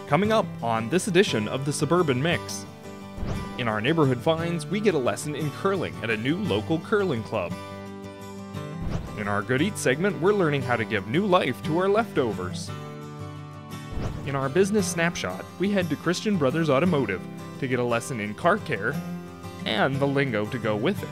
Coming up on this edition of the Suburban Mix. In our neighborhood finds, we get a lesson in curling at a new local curling club. In our Good Eats segment, we're learning how to give new life to our leftovers. In our business snapshot, we head to Christian Brothers Automotive to get a lesson in car care and the lingo to go with it.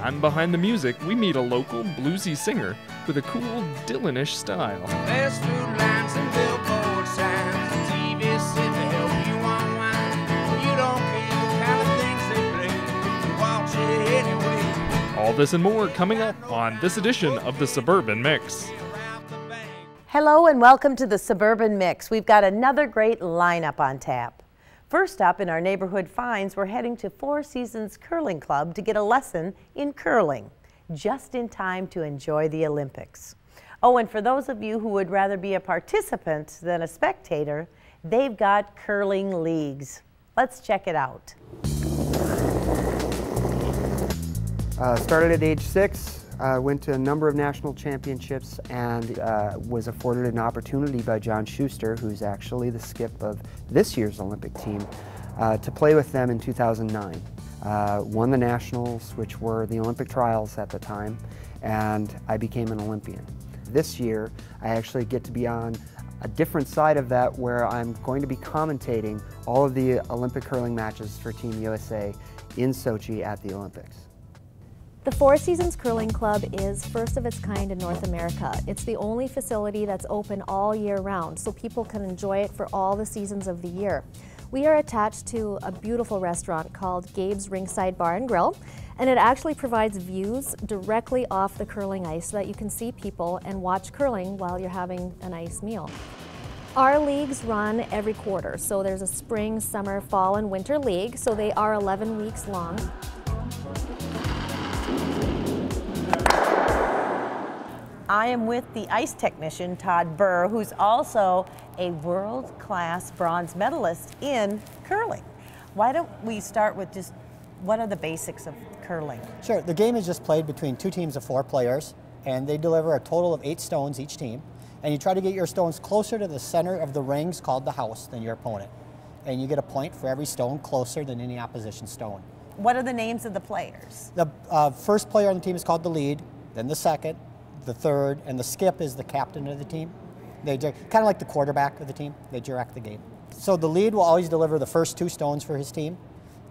And behind the music, we meet a local bluesy singer with a cool Dylan-ish style. There's food lines and billboard signs and TV set to help you unwind. You don't care the kind of things they play, you watch it anyway. All this and more coming up on this edition of the Suburban Mix. Hello and welcome to the Suburban Mix. We've got another great lineup on tap. First up in our neighborhood finds, we're heading to Four Seasons Curling Club to get a lesson in curling, just in time to enjoy the Olympics. Oh, and for those of you who would rather be a participant than a spectator, they've got curling leagues. Let's check it out. Started at age 6. Went to a number of national championships and was afforded an opportunity by John Schuster, who's actually the skip of this year's Olympic team, to play with them in 2009. Won the nationals, which were the Olympic trials at the time, and I became an Olympian. This year, I actually get to be on a different side of that, where I'm going to be commentating all of the Olympic curling matches for Team USA in Sochi at the Olympics. The Four Seasons Curling Club is first of its kind in North America. It's the only facility that's open all year round, so people can enjoy it for all the seasons of the year. We are attached to a beautiful restaurant called Gabe's Ringside Bar and Grill, and it actually provides views directly off the curling ice so that you can see people and watch curling while you're having a nice meal. Our leagues run every quarter, so there's a spring, summer, fall, and winter league, so they are 11 weeks long. I am with the ice technician, Todd Burr, who's also a world-class bronze medalist in curling. Why don't we start with just what are the basics of curling? Sure. The game is just played between two teams of 4 players, and they deliver a total of 8 stones each team. And you try to get your stones closer to the center of the rings called the house than your opponent. And you get a point for every stone closer than any opposition stone. What are the names of the players? The first player on the team is called the lead, then the second, the third, and the skip is the captain of the team. They kind of like the quarterback of the team. They direct the game. So the lead will always deliver the first 2 stones for his team,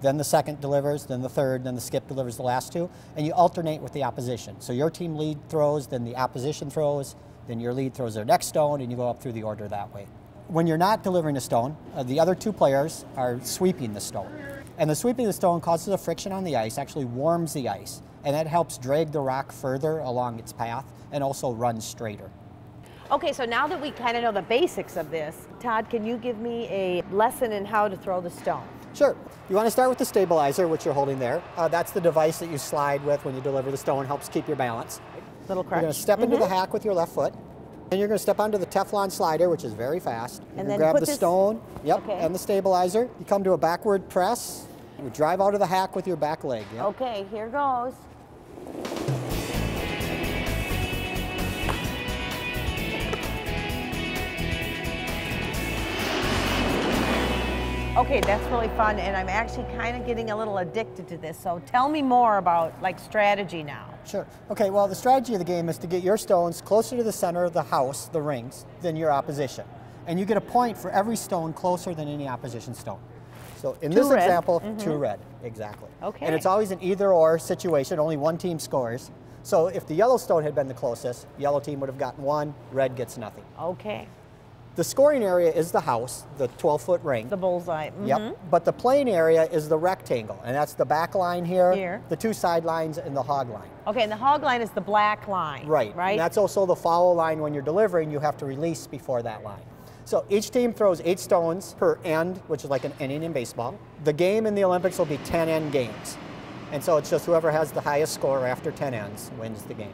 then the second delivers, then the third, then the skip delivers the last 2, and you alternate with the opposition. So your team lead throws, then the opposition throws, then your lead throws their next stone, and you go up through the order that way. When you're not delivering a stone, the other 2 players are sweeping the stone. And the sweeping of the stone causes a friction on the ice, actually warms the ice, and that helps drag the rock further along its path and also run straighter. Okay, so now that we kind of know the basics of this, Todd, can you give me a lesson in how to throw the stone? Sure. You want to start with the stabilizer, which you're holding there. That's the device that you slide with when you deliver the stone, helps keep your balance. Little crutch. You're going to step into the hack with your left foot. And you're going to step onto the Teflon slider, which is very fast. And then grab put the stone, okay, and the stabilizer. You come to a backward press. You drive out of the hack with your back leg. Yep. Okay, here goes. Okay, that's really fun, and I'm actually kind of getting a little addicted to this. So tell me more about like strategy now. Sure. Okay, well, the strategy of the game is to get your stones closer to the center of the house, the rings, than your opposition. And you get a point for every stone closer than any opposition stone. So in this example, 2 red, exactly. Okay. And it's always an either-or situation, only one team scores. So if the yellow stone had been the closest, the yellow team would have gotten 1, red gets nothing. Okay. The scoring area is the house, the 12-foot ring. The bullseye. Yep. But the playing area is the rectangle, and that's the back line here, the 2 side lines, and the hog line. Okay, and the hog line is the black line. Right. Right. And that's also the foul line when you're delivering. You have to release before that line. So each team throws 8 stones per end, which is like an inning in baseball. The game in the Olympics will be 10 end games. And so it's just whoever has the highest score after 10 ends wins the game.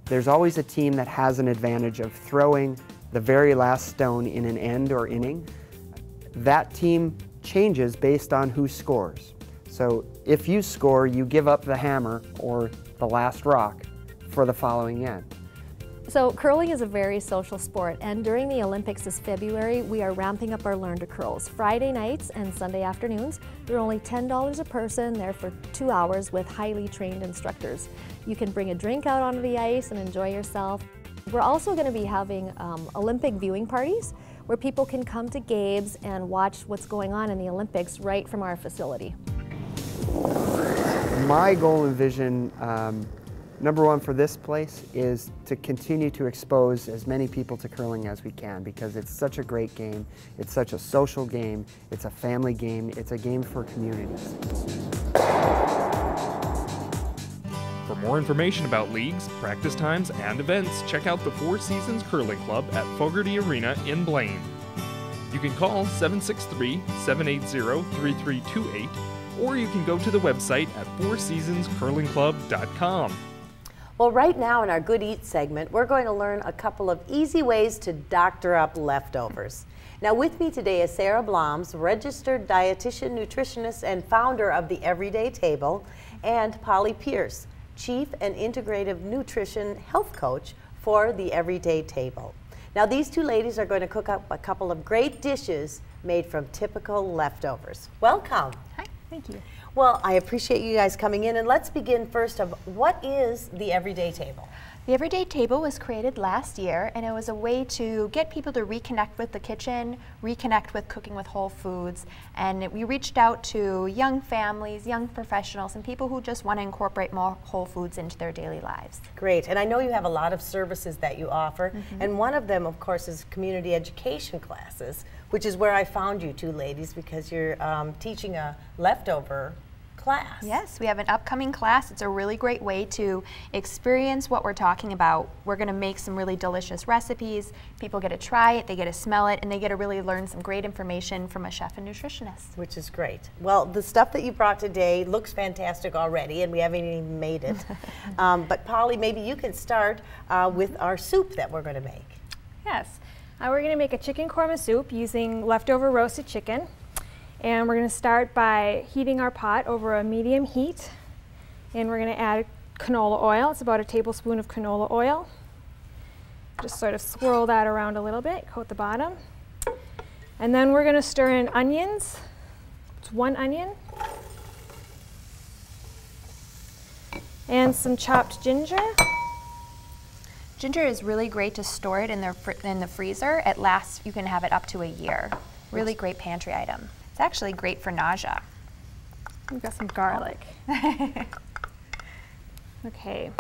There's always a team that has an advantage of throwing the very last stone in an end or inning. That team changes based on who scores. So if you score, you give up the hammer or the last rock for the following end. So curling is a very social sport, and during the Olympics this February, we are ramping up our Learn to Curls. Friday nights and Sunday afternoons, they're only $10 a person, they're for 2 hours with highly trained instructors. You can bring a drink out onto the ice and enjoy yourself. We're also going to be having Olympic viewing parties where people can come to Gabe's and watch what's going on in the Olympics right from our facility. My goal and vision, number one for this place, is to continue to expose as many people to curling as we can, because it's such a great game, it's such a social game, it's a family game, it's a game for communities. For more information about leagues, practice times, and events, check out the Four Seasons Curling Club at Fogarty Arena in Blaine. You can call 763-780-3328, or you can go to the website at fourseasonscurlingclub.com. Well, right now in our Good Eat segment, we're going to learn a couple of easy ways to doctor up leftovers. Now with me today is Sarah Bloms, registered dietitian, nutritionist, and founder of the Everyday Table, and Polly Pierce, Chief and Integrative Nutrition Health Coach for the Everyday Table. Now these two ladies are going to cook up a couple of great dishes made from typical leftovers. Welcome. Hi, thank you. Well, I appreciate you guys coming in, and let's begin first of what is the Everyday Table? The Everyday Table was created last year, and it was a way to get people to reconnect with the kitchen, reconnect with cooking with whole foods, and we reached out to young families, young professionals, and people who just want to incorporate more whole foods into their daily lives. Great, and I know you have a lot of services that you offer, and one of them, of course, is community education classes, which is where I found you two ladies, because you're teaching a leftover class. Yes, we have an upcoming class. It's a really great way to experience what we're talking about. We're going to make some really delicious recipes. People get to try it, they get to smell it, and they get to really learn some great information from a chef and nutritionist. Which is great. Well, the stuff that you brought today looks fantastic already, and we haven't even made it. But Polly, maybe you can start with our soup that we're going to make. Yes, we're going to make a chicken korma soup using leftover roasted chicken. And we're going to start by heating our pot over a medium heat, and we're going to add canola oil. It's about a tablespoon of canola oil. Just sort of swirl that around a little bit, coat the bottom. And then we're going to stir in onions. It's 1 onion. And some chopped ginger. Ginger is really great to store it in the freezer. It lasts, you can have it up to a year. Really great pantry item. It's actually great for nausea. We've got some garlic. Okay,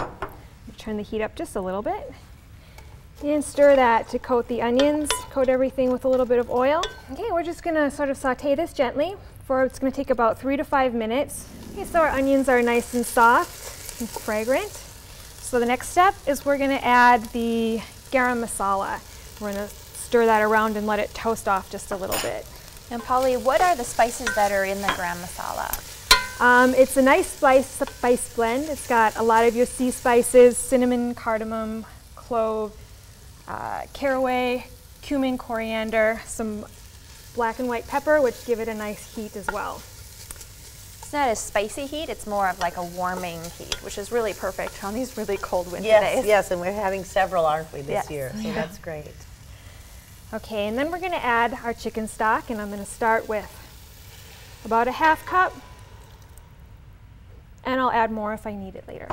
turn the heat up just a little bit. And stir that to coat the onions, coat everything with a little bit of oil. Okay, we're just gonna sort of saute this gently it's gonna take about 3 to 5 minutes. Okay, so our onions are nice and soft and fragrant. So the next step is we're gonna add the garam masala. We're gonna stir that around and let it toast off just a little bit. And Polly, what are the spices that are in the garam masala? It's a nice spice blend. It's got a lot of your sea spices: cinnamon, cardamom, clove, caraway, cumin, coriander, some black and white pepper, which give it a nice heat as well. It's not a spicy heat, it's more of like a warming heat, which is really perfect on these really cold winter Yes, days. yes, and we're having several, aren't we, this Yes. year? So that's great. Okay, and then we're going to add our chicken stock, and I'm going to start with about a ½ cup, and I'll add more if I need it later.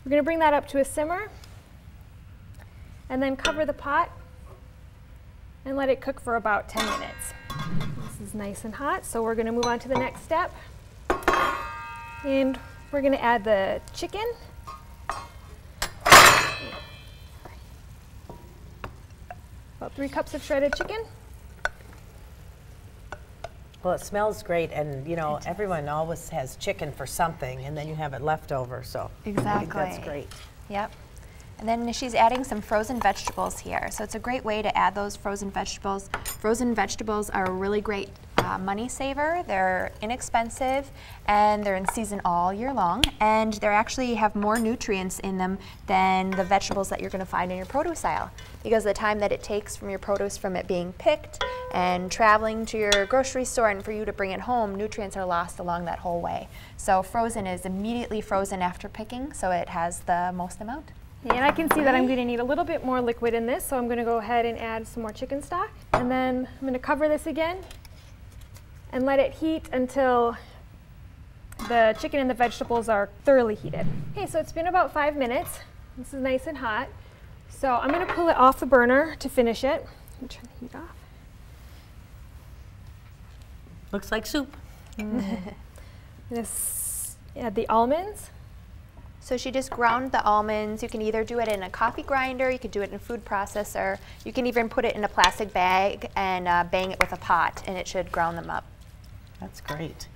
We're going to bring that up to a simmer, and then cover the pot and let it cook for about 10 minutes. This is nice and hot, so we're going to move on to the next step, and we're going to add the chicken. About 3 cups of shredded chicken. Well, it smells great, and you know, everyone always has chicken for something, and then you have it left over, so I think Exactly. that's great. Yep. And then she's adding some frozen vegetables here. So it's a great way to add those frozen vegetables. Frozen vegetables are a really great money saver, they're inexpensive, and they're in season all year long, and they actually have more nutrients in them than the vegetables that you're going to find in your produce aisle, because of the time that it takes from your produce from it being picked and traveling to your grocery store and for you to bring it home, nutrients are lost along that whole way. So frozen is immediately frozen after picking, so it has the most amount. And I can see that I'm going to need a little bit more liquid in this, so I'm going to go ahead and add some more chicken stock. And then I'm going to cover this again and let it heat until the chicken and the vegetables are thoroughly heated. Okay, so it's been about 5 minutes. This is nice and hot. So I'm going to pull it off the burner to finish it. Let me turn the heat off. Looks like soup. This, add the almonds. So she just ground the almonds. You can either do it in a coffee grinder, you could do it in a food processor, you can even put it in a plastic bag and bang it with a pot, and it should ground them up. That's great.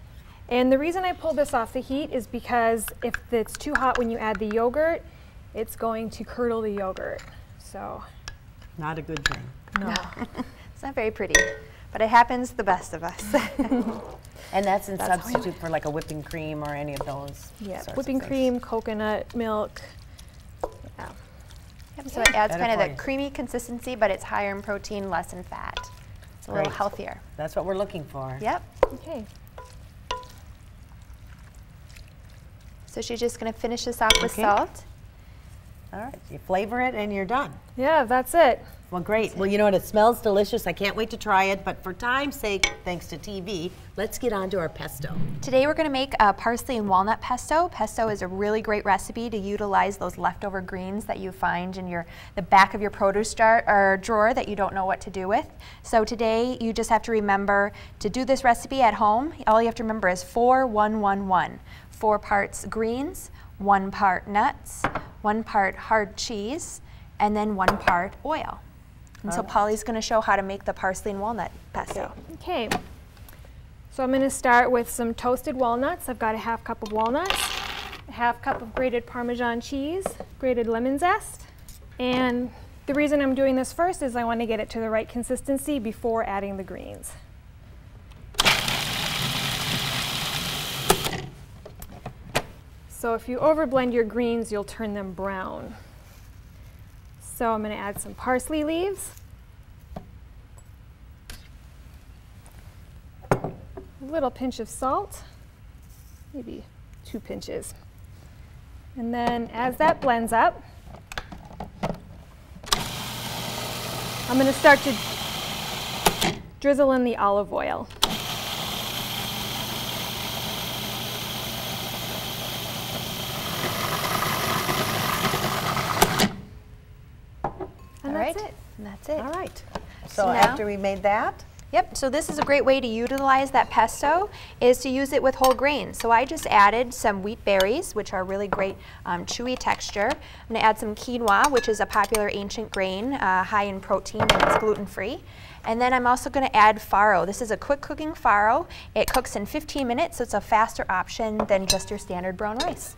And the reason I pulled this off the heat is because if it's too hot when you add the yogurt, it's going to curdle the yogurt. So, Not a good thing. no. It's not very pretty, but it happens to the best of us. And that's in That's how you- substitute for like a whipping cream or any of those. Yeah, sorts of whipping things. cream, coconut milk. Yeah. Yep, so it adds Better kind of for the you. creamy consistency, but it's higher in protein, less in fat. It's a little Great. healthier. That's what we're looking for. Yep. Okay. So she's just going to finish this off with Okay. salt. All right, you flavor it and you're done. Yeah, that's it. Well, great. Well, you know what? It smells delicious. I can't wait to try it. But for time's sake, thanks to TV, let's get on to our pesto. Today we're going to make a parsley and walnut pesto. Pesto is a really great recipe to utilize those leftover greens that you find in the back of your produce jar or drawer that you don't know what to do with. So today you just have to remember to do this recipe at home. All you have to remember is 4-1-1-1. 4 parts greens, 1 part nuts, 1 part hard cheese, and then 1 part oil. And so Polly's going to show how to make the parsley and walnut pesto. Okay. So I'm going to start with some toasted walnuts. I've got a 1/2 cup of walnuts, a 1/2 cup of grated Parmesan cheese, grated lemon zest. And the reason I'm doing this first is I want to get it to the right consistency before adding the greens. So if you overblend your greens, you'll turn them brown. So I'm going to add some parsley leaves, a little pinch of salt, maybe 2 pinches. And then as that blends up, I'm going to start to drizzle in the olive oil. And All right, that's it. and that's it. All right. So So now- after we made that, Yep, so this is a great way to utilize that pesto, is to use it with whole grains. So I just added some wheat berries, which are really great chewy texture. I'm gonna add some quinoa, which is a popular ancient grain, high in protein and it's gluten-free. And then I'm also gonna add farro. This is a quick cooking farro. It cooks in 15 minutes, so it's a faster option than just your standard brown rice.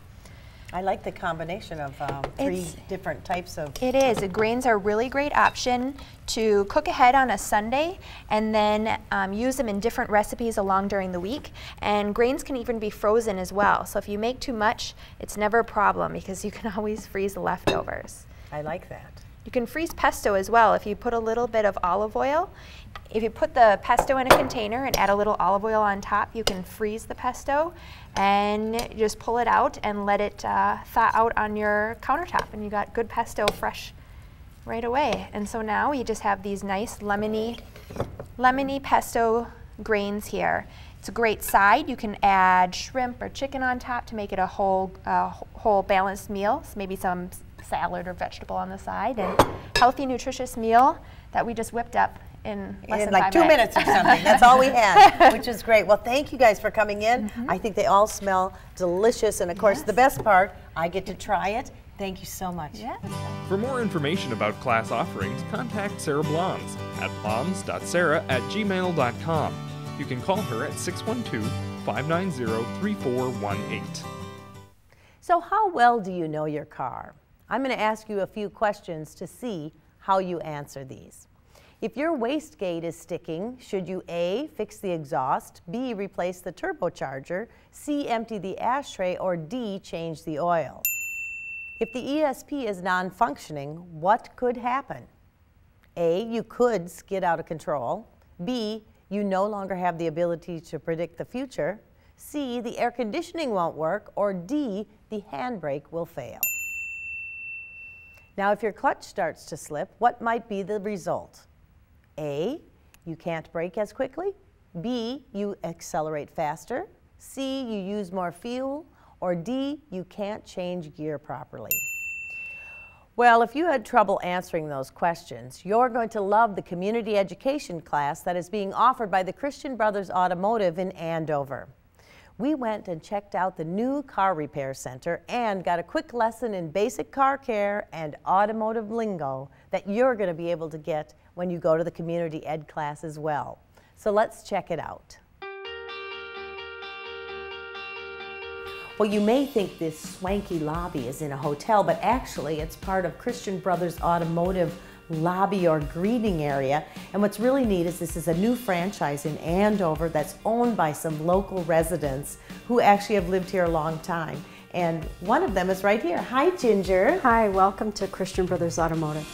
I like the combination of 3 It's- different types of. It is. The grains are a really great option to cook ahead on a Sunday and then use them in different recipes along during the week. And grains can even be frozen as well. So if you make too much, it's never a problem because you can always freeze the leftovers. I like that. You can freeze pesto as well. If you put a little bit of olive oil, if you put the pesto in a container and add a little olive oil on top, you can freeze the pesto and just pull it out and let it thaw out on your countertop, and you got good pesto fresh right away. And so now you just have these nice lemony pesto grains here. It's a great side. You can add shrimp or chicken on top to make it a whole balanced meal. So maybe some salad or vegetable on the side, and healthy, nutritious meal that we just whipped up in less than like 5 2 minutes or something. That's all we had, which is great. Well, thank you guys for coming in. I think they all smell delicious, and of course, the best part, I get to try it. Thank you so much. Yeah. For more information about class offerings, contact Sarah Bloms at bloms.sarah@gmail.com. You can call her at 612-590-3418. So how well do you know your car? I'm going to ask you a few questions to see how you answer these. If your wastegate is sticking, should you A, fix the exhaust, B, replace the turbocharger, C, empty the ashtray, or D, change the oil? If the ESP is non-functioning, what could happen? A, you could skid out of control. B, you no longer have the ability to predict the future. C, the air conditioning won't work. Or D, the handbrake will fail. Now, if your clutch starts to slip, what might be the result? A, you can't brake as quickly. B, you accelerate faster. C, you use more fuel. Or D, you can't change gear properly. Well, if you had trouble answering those questions, you're going to love the community education class that is being offered by the Christian Brothers Automotive in Andover. We went and checked out the new car repair center and got a quick lesson in basic car care and automotive lingo that you're going to be able to get when you go to the community ed class as well. So let's check it out. Well, you may think this swanky lobby is in a hotel, but actually it's part of Christian Brothers Automotive lobby or greeting area. And what's really neat is this is a new franchise in Andover that's owned by some local residents who actually have lived here a long time. And one of them is right here. Hi, Ginger. Hi, welcome to Christian Brothers Automotive.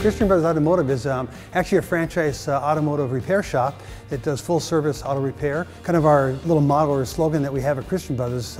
Christian Brothers Automotive is actually a franchise automotive repair shop that does full service auto repair. Kind of our little motto or slogan that we have at Christian Brothers,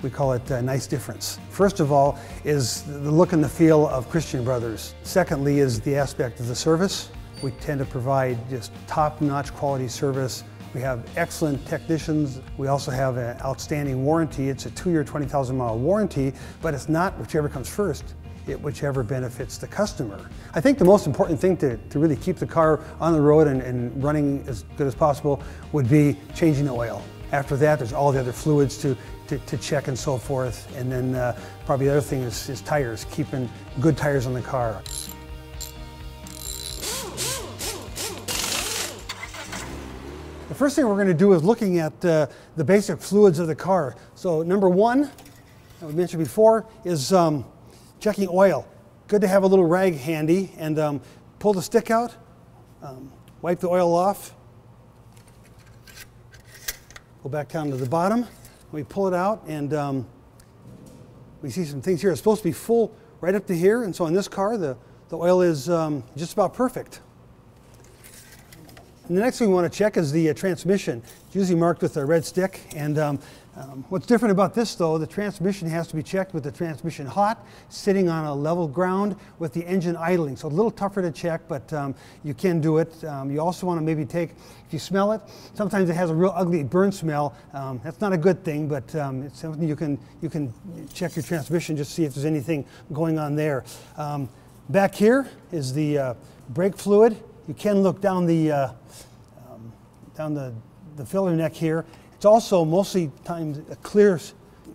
we call it nice difference. First of all is the look and the feel of Christian Brothers. Secondly is the aspect of the service. We tend to provide just top-notch quality service. We have excellent technicians. We also have an outstanding warranty. It's a 2-year, 20,000-mile warranty, but it's not whichever comes first. Whichever benefits the customer. I think the most important thing to really keep the car on the road and running as good as possible would be changing the oil. After that, there's all the other fluids to check and so forth. And then probably the other thing is tires, keeping good tires on the car. The first thing we're going to do is looking at the basic fluids of the car. So number one, that we mentioned before, is checking oil. Good to have a little rag handy and pull the stick out, wipe the oil off, go back down to the bottom. We pull it out and we see some things here. It's supposed to be full right up to here, and so in this car the oil is just about perfect. And the next thing we want to check is the transmission. It's usually marked with a red stick, and what's different about this though, the transmission has to be checked with the transmission hot, sitting on a level ground with the engine idling. So a little tougher to check, but you can do it. You also want to maybe take, if you smell it, sometimes it has a real ugly burn smell. That's not a good thing, but it's something you can check your transmission, just see if there's anything going on there. Back here is the brake fluid. You can look down the filler neck here. It's also mostly times a clear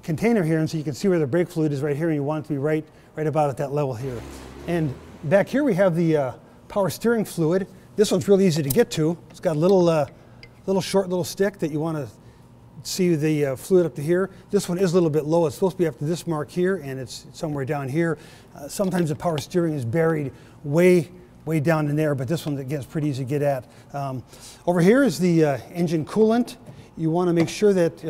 container here, and so you can see where the brake fluid is right here, and you want it to be right about at that level here. And back here we have the power steering fluid. This one's really easy to get to. It's got a little short stick that you want to see the fluid up to here. This one is a little bit low. It's supposed to be up to this mark here, and it's somewhere down here. Sometimes the power steering is buried way down in there, but this one, again, is pretty easy to get at. Over here is the engine coolant. You want to make sure that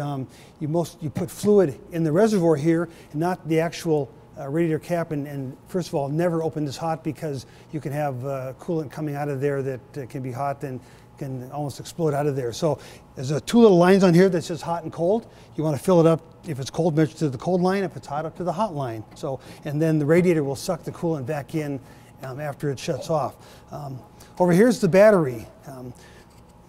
you put fluid in the reservoir here and not the actual radiator cap, and first of all, never open this hot because you can have coolant coming out of there that can be hot and can almost explode out of there. So there's two little lines on here that says hot and cold. You want to fill it up. If it's cold, measure to the cold line. If it's hot, up to the hot line. So, and then the radiator will suck the coolant back in after it shuts off. Over here's the battery.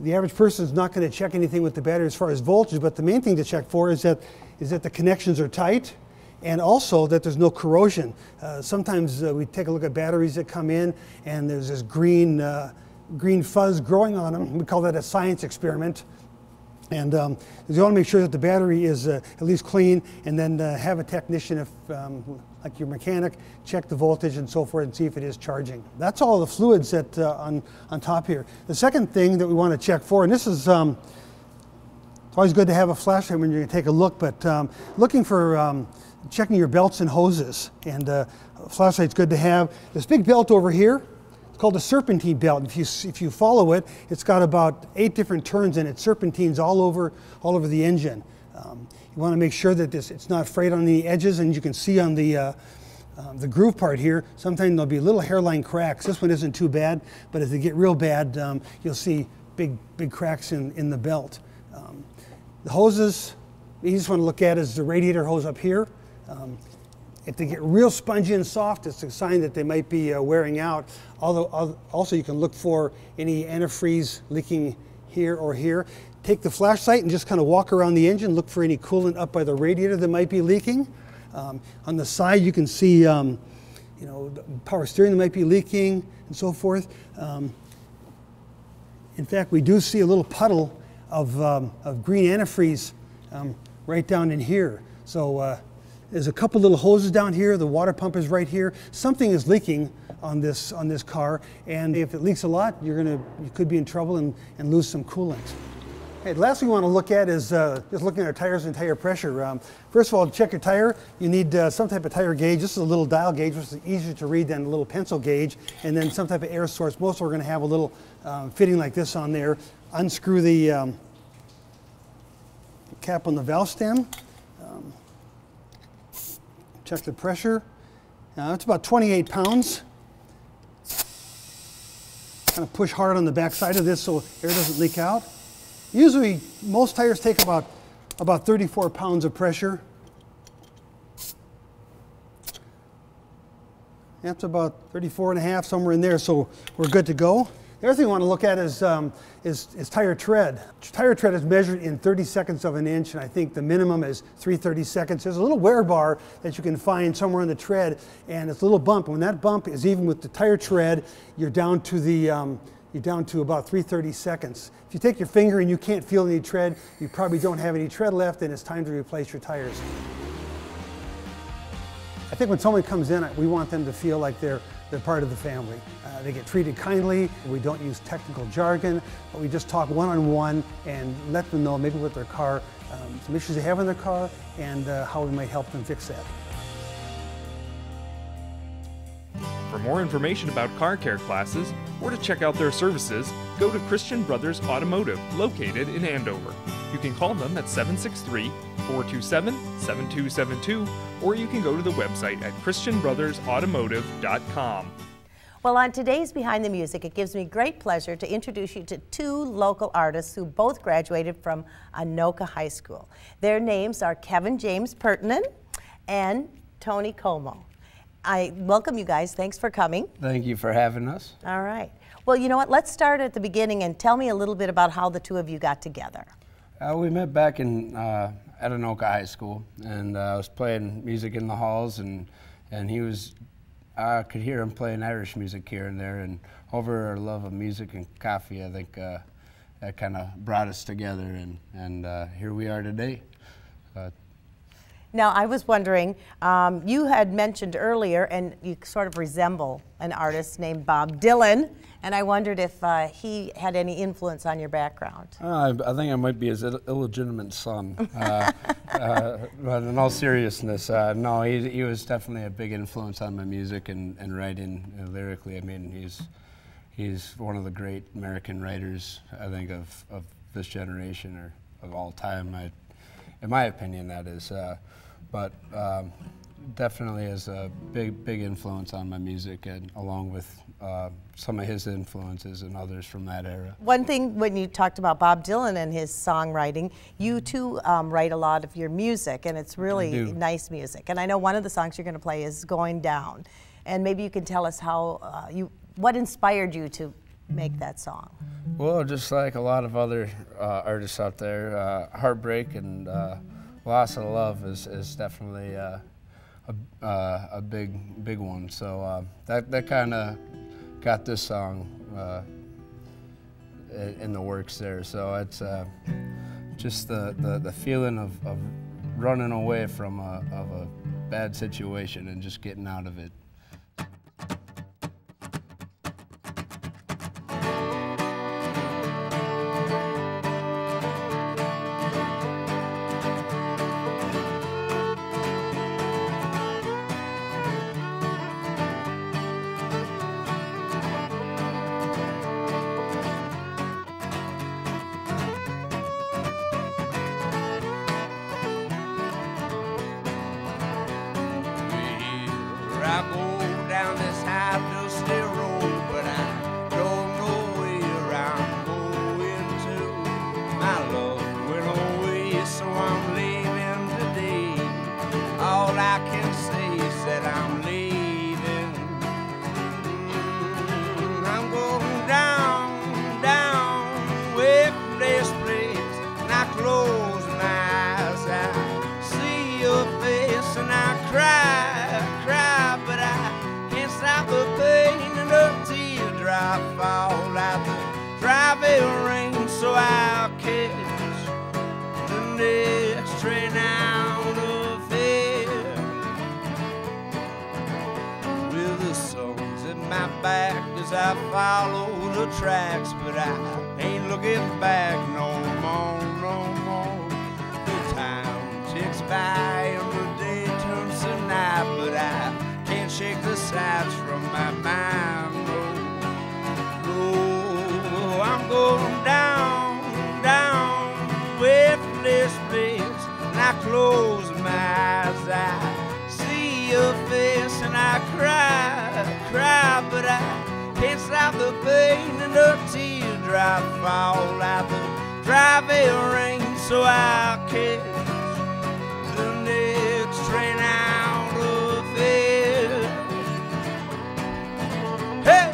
The average person is not going to check anything with the battery as far as voltage, but the main thing to check for is that the connections are tight, and also that there's no corrosion. Sometimes we take a look at batteries that come in and there's this green fuzz growing on them. We call that a science experiment. And you want to make sure that the battery is at least clean, and then have a technician, if like your mechanic, check the voltage and so forth and see if it is charging. That's all the fluids that on top here. The second thing that we want to check for, and this is It's always good to have a flashlight when you're going to take a look, but looking for checking your belts and hoses, and a flashlight's good to have. This big belt over here, it's called a serpentine belt. If you follow it, it's got about 8 different turns in it, serpentines all over the engine. You want to make sure that it's not frayed on the edges, and you can see on the groove part here, sometimes there'll be little hairline cracks. This one isn't too bad, but if they get real bad, you'll see big cracks in the belt. The hoses, the easiest one to look at is the radiator hose up here. If they get real spongy and soft, it's a sign that they might be wearing out. Although also you can look for any antifreeze leaking here or here. Take the flashlight and just kind of walk around the engine, look for any coolant up by the radiator that might be leaking. On the side you can see the power steering that might be leaking and so forth. In fact, we do see a little puddle of green antifreeze right down in here. So there's a couple little hoses down here. The water pump is right here. Something is leaking on this car, and if it leaks a lot, you could be in trouble and lose some coolant. Okay, the last thing we want to look at is just looking at our tires and tire pressure. First of all, to check your tire, you need some type of tire gauge. This is a little dial gauge, which is easier to read than a little pencil gauge, and then some type of air source. Most are going to have a little fitting like this on there. Unscrew the cap on the valve stem. Check the pressure. Now it's about 28 pounds. Kind of push hard on the back side of this so air doesn't leak out. Usually, most tires take about 34 pounds of pressure. That's about 34 and a half, somewhere in there, so we're good to go. The other thing we want to look at is tire tread. Tire tread is measured in 30/2 of an inch, and I think the minimum is 3/32. There's a little wear bar that you can find somewhere in the tread, and it's a little bump. When that bump is even with the tire tread, you're down to about 3/32. If you take your finger and you can't feel any tread, you probably don't have any tread left, and it's time to replace your tires. I think when someone comes in, we want them to feel like they're part of the family. They get treated kindly. We don't use technical jargon, but we just talk one-on-one and let them know maybe with their car, some issues they have in their car, and how we might help them fix that. For more information about car care classes or to check out their services, go to Christian Brothers Automotive, located in Andover. You can call them at 763-427-7272, or you can go to the website at christianbrothersautomotive.com. Well, on today's Behind the Music, it gives me great pleasure to introduce you to 2 local artists who both graduated from Anoka High School. Their names are Kevin James Pertinen and Tony Como. I welcome you guys. Thanks for coming. Thank you for having us. All right. Well, you know what? Let's start at the beginning and tell me a little bit about how the 2 of you got together. We met back at Anoka High School, and I was playing music in the halls, and I could hear him playing Irish music here and there, and over our love of music and coffee, I think that kind of brought us together, and here we are today. Now, I was wondering, you had mentioned earlier, and you sort of resemble an artist named Bob Dylan, and I wondered if he had any influence on your background. I think I might be his illegitimate son. But in all seriousness, no, he was definitely a big influence on my music and writing lyrically. I mean, he's one of the great American writers, I think, of this generation or of all time. In my opinion, that is. But definitely has a big influence on my music, and along with some of his influences and others from that era. One thing, when you talked about Bob Dylan and his songwriting, you too write a lot of your music, and it's really nice music. And I know one of the songs you're going to play is Going Down, and maybe you can tell us how what inspired you to make that song? Well, just like a lot of other artists out there, heartbreak and loss of love is definitely a big one. So that kind of got this song in the works there. So it's just the feeling of running away from a bad situation and just getting out of it. I can say is that I'm leaving. I'm going down, down, away from this place. And I close my eyes, I see your face, and I cry, cry, but I can't stop the pain, and the teardrop fall out the driving rain. So I'll catch the next train out of here, with the songs at my back as I follow the tracks. But I ain't looking back no more, no more. The time ticks by and the day turns to night, but I can't shake the sights from my mind. No, no, I'm going down, down, away from this place. And I close my eyes, I see your face, and I cry, cry, but I can't stop the pain, and the teardrop fall out the driving rain. So I'll catch the next train out of here. Hey!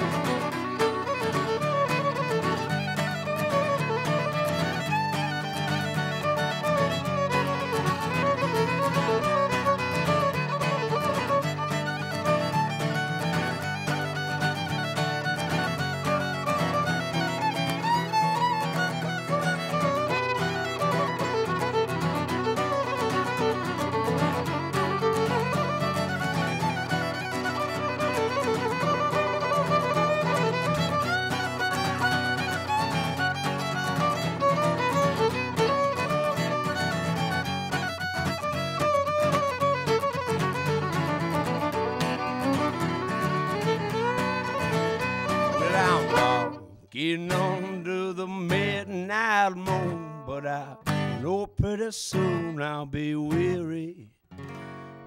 Getting under the midnight moon, but I know pretty soon I'll be weary.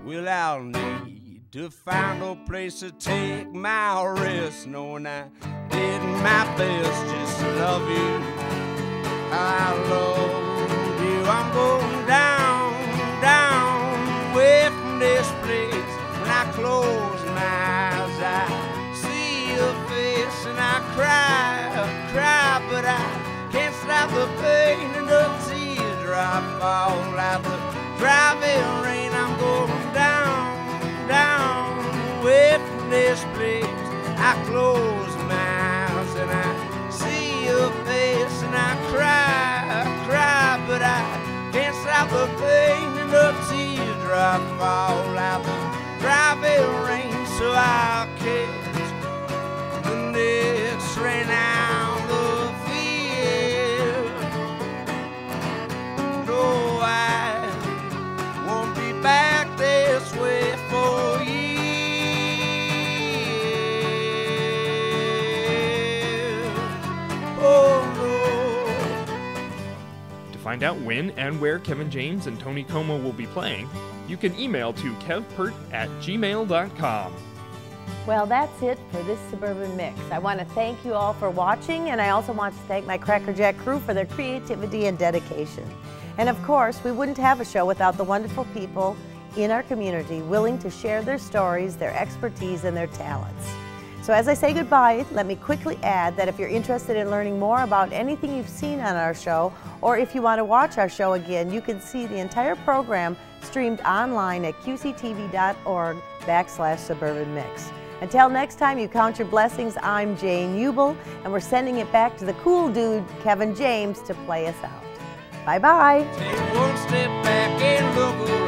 Well, I'll need to find a place to take my rest, knowing I did my best just to love you. I love you. I'm going down, down, away from this place. When I close my eyes, I see your face, and I cry, cry, but I can't stop the pain, and the teardrop fall out the driving rain. I'm going down, down, away from this place. I close my eyes and I see your face, and I cry, cry, but I can't stop the pain, and the teardrop fall out the driving rain. So I'll catch the next train out of here. No, I won't be back this way for you. To find out when and where Kevin James and Tony Como will be playing, you can email to kevpert@gmail.com. Well, that's it for this Suburban Mix. I want to thank you all for watching, and I also want to thank my Cracker Jack crew for their creativity and dedication. And of course, we wouldn't have a show without the wonderful people in our community willing to share their stories, their expertise, and their talents. So as I say goodbye, let me quickly add that if you're interested in learning more about anything you've seen on our show, or if you want to watch our show again, you can see the entire program streamed online at qctv.org/Suburban Mix. Until next time, you count your blessings. I'm Jane Ubel, and we're sending it back to the cool dude, Kevin James, to play us out. Bye-bye. Take one step back and look around.